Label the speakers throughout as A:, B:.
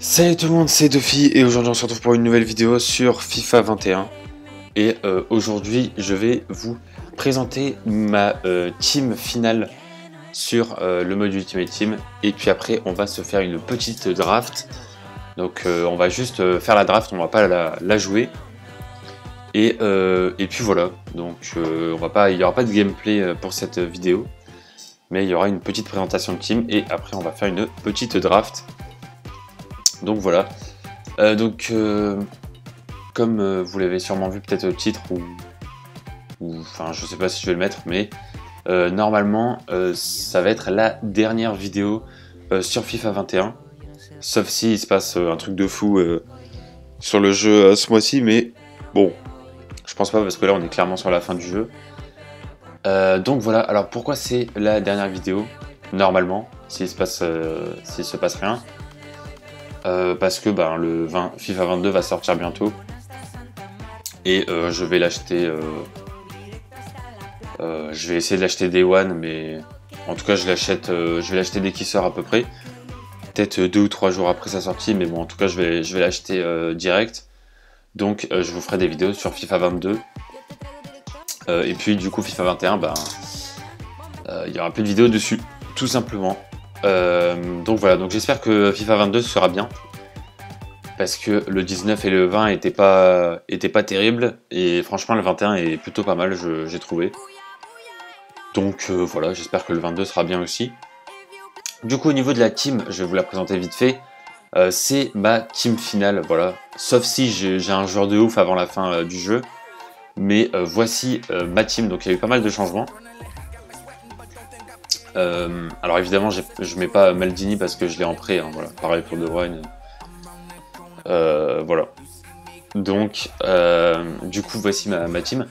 A: Salut tout le monde, c'est Dofi et aujourd'hui on se retrouve pour une nouvelle vidéo sur FIFA 21 et aujourd'hui je vais vous présenter ma team finale sur le mode Ultimate Team et puis après on va se faire une petite draft. Donc on va juste faire la draft, on va pas la jouer et puis voilà. Donc il n'y aura pas de gameplay pour cette vidéo, mais il y aura une petite présentation de team et après on va faire une petite draft. Donc voilà, comme vous l'avez sûrement vu peut-être au titre ou enfin je sais pas si je vais le mettre, mais normalement ça va être la dernière vidéo sur FIFA 21, sauf si il se passe un truc de fou sur le jeu ce mois-ci, mais bon, je pense pas parce que là on est clairement sur la fin du jeu. Donc voilà, alors pourquoi c'est la dernière vidéo normalement, s'il se passe rien? Parce que le FIFA 22 va sortir bientôt et je vais l'acheter. Je vais essayer de l'acheter Day One, mais en tout cas je vais l'acheter dès qu'il sort à peu près. Peut-être 2 ou 3 jours après sa sortie, mais bon en tout cas je vais l'acheter direct. Donc je vous ferai des vidéos sur FIFA 22. Et puis du coup FIFA 21, il y aura plus de vidéos dessus, tout simplement. Donc voilà, donc j'espère que FIFA 22 sera bien, parce que le 19 et le 20 étaient pas terribles, et franchement le 21 est plutôt pas mal, j'ai trouvé. Donc voilà, j'espère que le 22 sera bien aussi. Du coup au niveau de la team, je vais vous la présenter vite fait. C'est ma team finale, voilà. Sauf si j'ai un joueur de ouf avant la fin du jeu. Mais voici ma team, donc il y a eu pas mal de changements. Alors évidemment je mets pas Maldini parce que je l'ai en prêt, hein, voilà. Pareil pour De Bruyne. Voilà. Donc du coup voici ma team.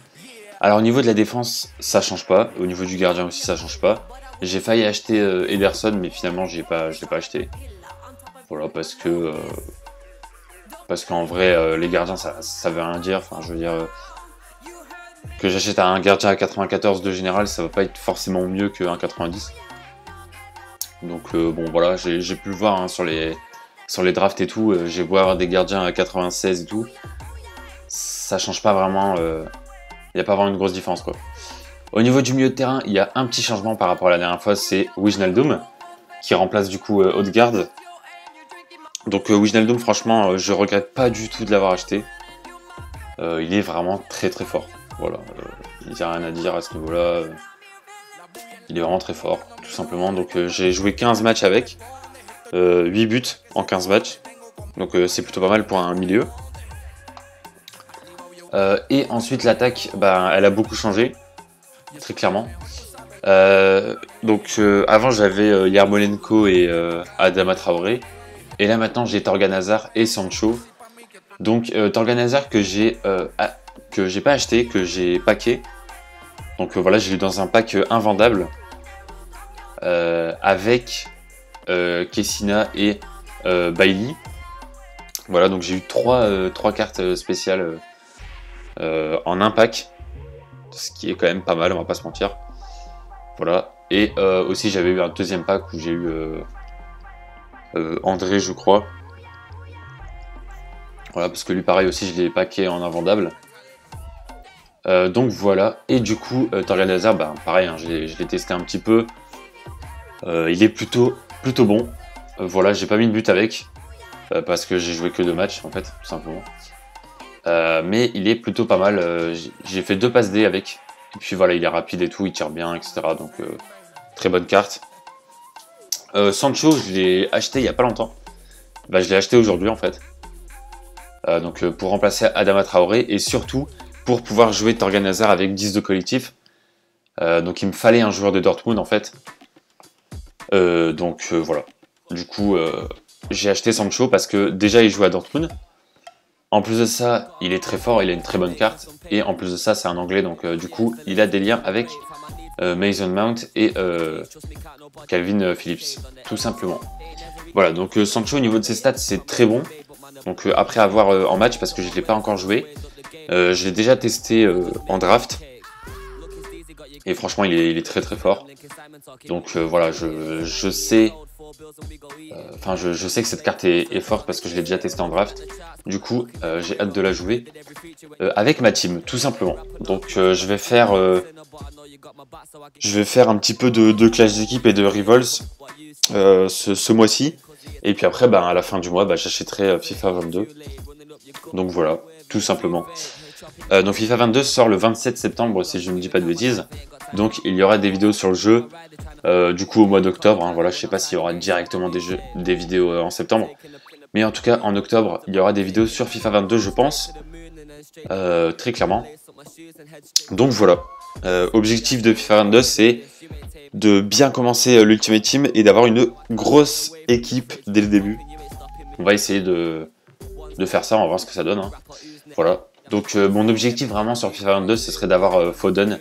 A: Alors au niveau de la défense ça change pas, au niveau du gardien aussi ça change pas. J'ai failli acheter Ederson mais finalement je l'ai pas acheté. Voilà, parce qu'en vrai les gardiens ça veut rien dire, enfin je veux dire que j'achète un gardien à 94 de général, ça va pas être forcément mieux qu'un 90. Donc bon voilà, j'ai pu le voir hein, sur les drafts et tout, j'ai beau avoir des gardiens à 96 et tout, ça change pas vraiment, il n'y a pas vraiment une grosse différence quoi. Au niveau du milieu de terrain, il y a un petit changement par rapport à la dernière fois, c'est Wijnaldum, qui remplace du coup Odegaard. Donc Wijnaldum franchement, je regrette pas du tout de l'avoir acheté, il est vraiment très très fort. Voilà, il n'y a rien à dire à ce niveau-là. Il est vraiment très fort, tout simplement. Donc j'ai joué 15 matchs avec, 8 buts en 15 matchs. Donc c'est plutôt pas mal pour un milieu. Et ensuite l'attaque, elle a beaucoup changé, très clairement. Avant j'avais Yarmolenko et Adama Traoré. Et là maintenant j'ai Torgan Hazard et Sancho. Donc Torgan Hazard que j'ai pas acheté, que j'ai packé. Donc voilà, j'ai eu dans un pack invendable avec Kessina et Bailly. Voilà, donc j'ai eu trois cartes spéciales en un pack, ce qui est quand même pas mal, on va pas se mentir. Voilà, et aussi j'avais eu un deuxième pack où j'ai eu André, je crois. Voilà, parce que lui pareil aussi je l'ai packé en invendable. Donc voilà, et du coup Torgan Hazard, pareil, hein, je l'ai testé un petit peu, il est plutôt bon. Voilà, j'ai pas mis de but avec, parce que j'ai joué que 2 matchs en fait, tout simplement. Mais il est plutôt pas mal, j'ai fait 2 passes D avec, et puis voilà, il est rapide et tout, il tire bien, etc. Donc très bonne carte. Sancho, je l'ai acheté il y a pas longtemps, je l'ai acheté aujourd'hui en fait. Donc pour remplacer Adama Traoré, et surtout pour pouvoir jouer Torgan Hazard avec 10 de collectif. Donc il me fallait un joueur de Dortmund en fait. Voilà. Du coup j'ai acheté Sancho parce que déjà il joue à Dortmund. En plus de ça, il est très fort, il a une très bonne carte. Et en plus de ça, c'est un anglais, donc du coup il a des liens avec Mason Mount et Calvin Phillips, tout simplement. Voilà, donc Sancho au niveau de ses stats c'est très bon. Donc après avoir en match, parce que je ne l'ai pas encore joué, je l'ai déjà testé en draft. Et franchement il est très très fort. Donc voilà, je sais Enfin, je sais que cette carte est forte parce que je l'ai déjà testée en draft. Du coup, j'ai hâte de la jouer avec ma team, tout simplement. Donc, je vais faire un petit peu de clash d'équipe et de rivals ce mois-ci. Et puis après, à la fin du mois, j'achèterai FIFA 22. Donc voilà, tout simplement. Donc FIFA 22 sort le 27 septembre, si je ne dis pas de bêtises. Donc il y aura des vidéos sur le jeu, du coup au mois d'octobre. Hein, voilà, je sais pas s'il y aura directement des vidéos en septembre. Mais en tout cas, en octobre, il y aura des vidéos sur FIFA 22, je pense. Très clairement. Donc voilà. Objectif de FIFA 22, c'est de bien commencer l'Ultimate Team et d'avoir une grosse équipe dès le début. On va essayer de faire ça, on va voir ce que ça donne. Hein. Voilà. Donc mon objectif vraiment sur FIFA 22, ce serait d'avoir Foden,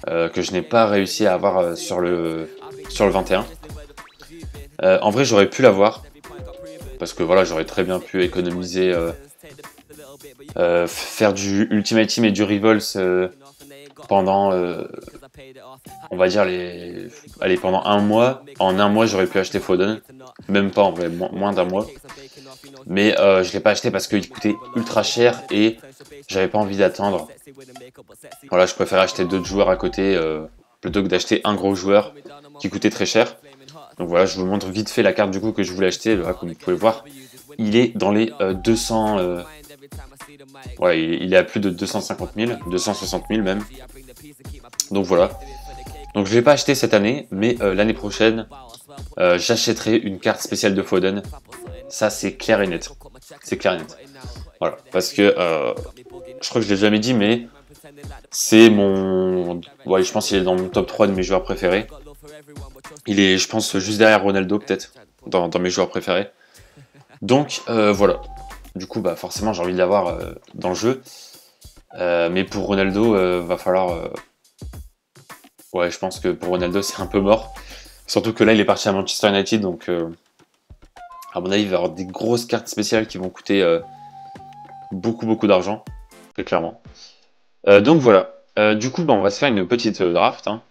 A: que je n'ai pas réussi à avoir sur le 21. En vrai, j'aurais pu l'avoir, parce que voilà, j'aurais très bien pu économiser, faire du Ultimate Team et du Rivals pendant, on va dire, allez, pendant un mois. En un mois, j'aurais pu acheter Foden, même pas en vrai, moins d'un mois. Mais je l'ai pas acheté parce qu'il coûtait ultra cher et j'avais pas envie d'attendre. Voilà, je préfère acheter d'autres joueurs à côté plutôt que d'acheter un gros joueur qui coûtait très cher. Donc voilà, je vous montre vite fait la carte du coup que je voulais acheter. Là, comme vous pouvez voir, il est dans les 200... ouais, il est à plus de 250 000, 260 000 même. Donc voilà. Donc je ne l'ai pas acheté cette année, mais l'année prochaine, j'achèterai une carte spéciale de Foden. Ça, c'est clair et net. C'est clair et net. Voilà, parce que je crois que je l'ai jamais dit, mais c'est mon... Ouais, je pense qu'il est dans mon top 3 de mes joueurs préférés. Il est, je pense, juste derrière Ronaldo, peut-être, dans mes joueurs préférés. Donc, voilà. Du coup, forcément, j'ai envie de l'avoir dans le jeu. Mais pour Ronaldo, va falloir... Ouais, je pense que pour Ronaldo, c'est un peu mort. Surtout que là, il est parti à Manchester United, donc... à mon avis, il va y avoir des grosses cartes spéciales qui vont coûter beaucoup d'argent, très clairement. Donc voilà. Du coup, on va se faire une petite draft. Hein.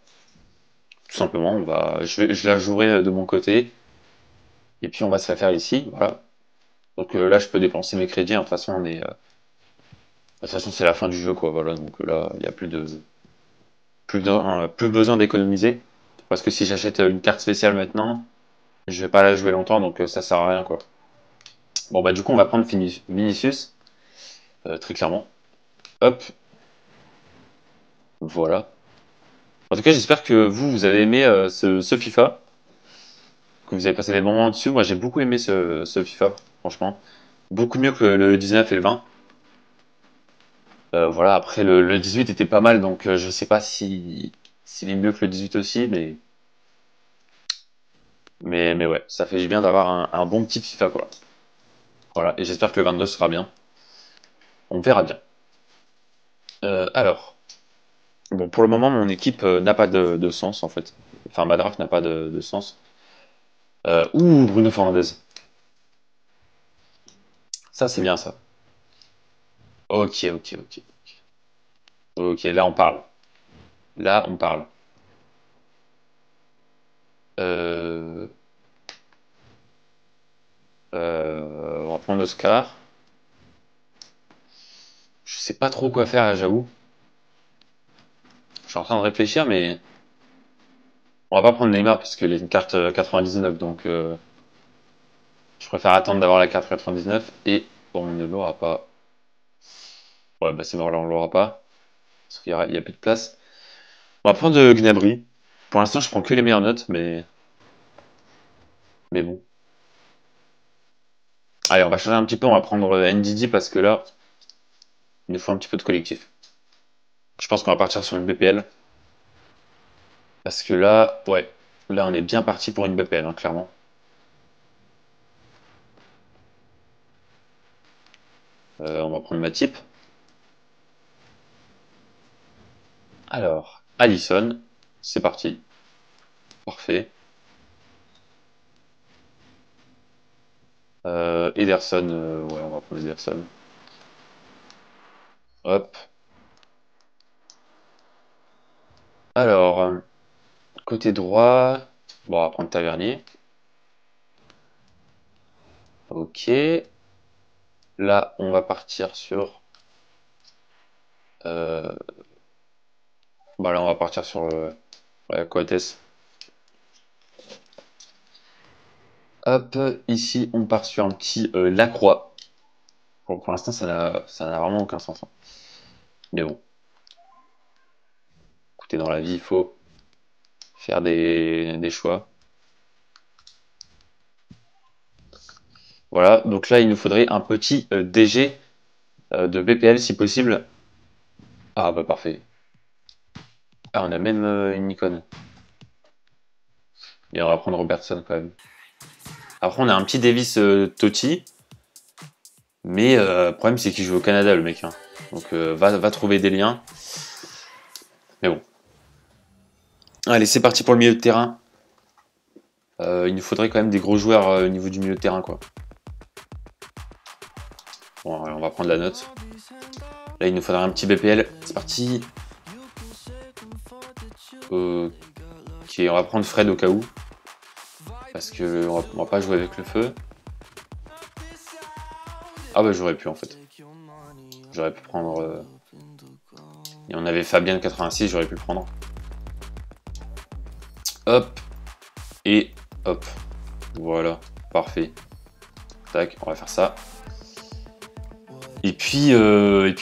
A: Tout simplement, je la jouerai de mon côté. Et puis on va se la faire ici. Voilà. Donc là, je peux dépenser mes crédits. Hein. De toute façon, de toute façon, c'est la fin du jeu, quoi. Voilà. Donc là, il n'y a plus besoin d'économiser. Parce que si j'achète une carte spéciale maintenant, je vais pas la jouer longtemps, donc ça sert à rien, quoi. Bon, du coup, on va prendre Vinicius. Très clairement. Hop. Voilà. En tout cas, j'espère que vous avez aimé ce FIFA, que vous avez passé des moments dessus. Moi, j'ai beaucoup aimé ce FIFA, franchement. Beaucoup mieux que le 19 et le 20. Voilà, après, le 18 était pas mal, donc je sais pas s'il est mieux que le 18 aussi, mais ouais, ça fait du bien d'avoir un bon petit FIFA, quoi. Voilà, et j'espère que le 22 sera bien. On verra bien. Alors, bon, pour le moment, mon équipe n'a pas de sens, en fait. Enfin, ma draft n'a pas de sens. Bruno Fernandes. Ça, c'est bien, ça. Ok. Ok, là, on parle. Là, on parle. Euh, on va prendre Oscar. Je sais pas trop quoi faire, là, j'avoue. Je suis en train de réfléchir, mais on va pas prendre Neymar parce qu'il est une carte 99, donc je préfère attendre d'avoir la carte 99 et bon, on ne l'aura pas. Ouais, c'est mort, là, on l'aura pas. Parce qu'il y a plus de place. On va prendre Gnabry. Pour l'instant, je prends que les meilleures notes, mais bon. Allez, on va changer un petit peu, on va prendre NDD parce que là, il nous faut un petit peu de collectif. Je pense qu'on va partir sur une BPL. Parce que là, ouais, là, on est bien parti pour une BPL, hein, clairement. On va prendre ma type. Alors, Allison, c'est parti. Parfait. Ederson, ouais, on va prendre Ederson. Hop. Alors, côté droit, bon, on va prendre Tavernier. Ok. Là, on va partir sur... Bah là, on va partir sur ouais, Coates. Hop, ici, on part sur un petit Lacroix. Bon, pour l'instant, ça n'a vraiment aucun sens, hein. Mais bon. Écoutez, dans la vie, il faut faire des choix. Voilà, donc là, il nous faudrait un petit DG de BPL, si possible. Ah, bah parfait. Ah, on a même une icône. Et on va prendre Robertson, quand même. Après, on a un petit Davis Totti. Mais le problème, c'est qu'il joue au Canada, le mec, hein. Donc, va trouver des liens. Mais bon. Allez, c'est parti pour le milieu de terrain. Il nous faudrait quand même des gros joueurs au niveau du milieu de terrain, quoi. Bon, on va prendre la note. Là, il nous faudrait un petit BPL. C'est parti. Ok, on va prendre Fred au cas où. Parce que on va pas jouer avec le feu. Ah bah j'aurais pu en fait. J'aurais pu prendre... Et on avait Fabien 86, j'aurais pu le prendre. Hop. Et hop. Voilà. Parfait. Tac, on va faire ça. Et puis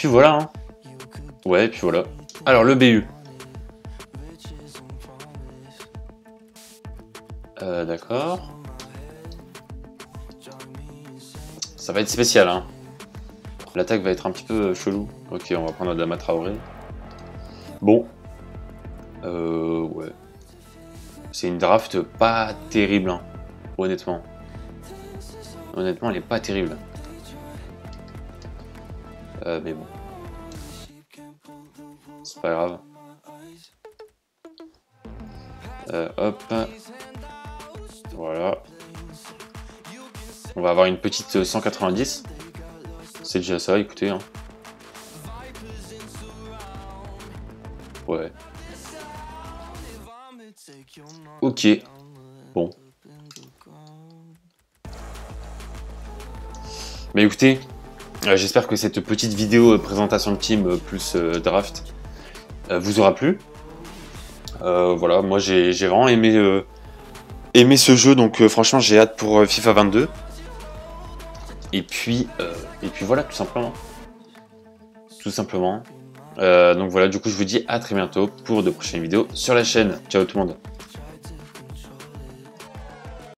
A: voilà. Hein. Ouais, et puis voilà. Alors le BU. D'accord. Ça va être spécial, hein. L'attaque va être un petit peu chelou. Ok, on va prendre Adama Traoré. Bon. Ouais. C'est une draft pas terrible, hein. Honnêtement. Honnêtement, elle est pas terrible. Mais bon. C'est pas grave. Hop. Voilà. On va avoir une petite 190. C'est déjà ça, écoutez. Hein. Ouais. Ok. Bon. Mais écoutez, j'espère que cette petite vidéo présentation de team plus draft vous aura plu. Voilà, moi j'ai vraiment aimé ce jeu, donc franchement j'ai hâte pour FIFA 22. Et puis voilà, tout simplement. Tout simplement. Donc voilà, du coup je vous dis à très bientôt pour de prochaines vidéos sur la chaîne. Ciao tout le monde.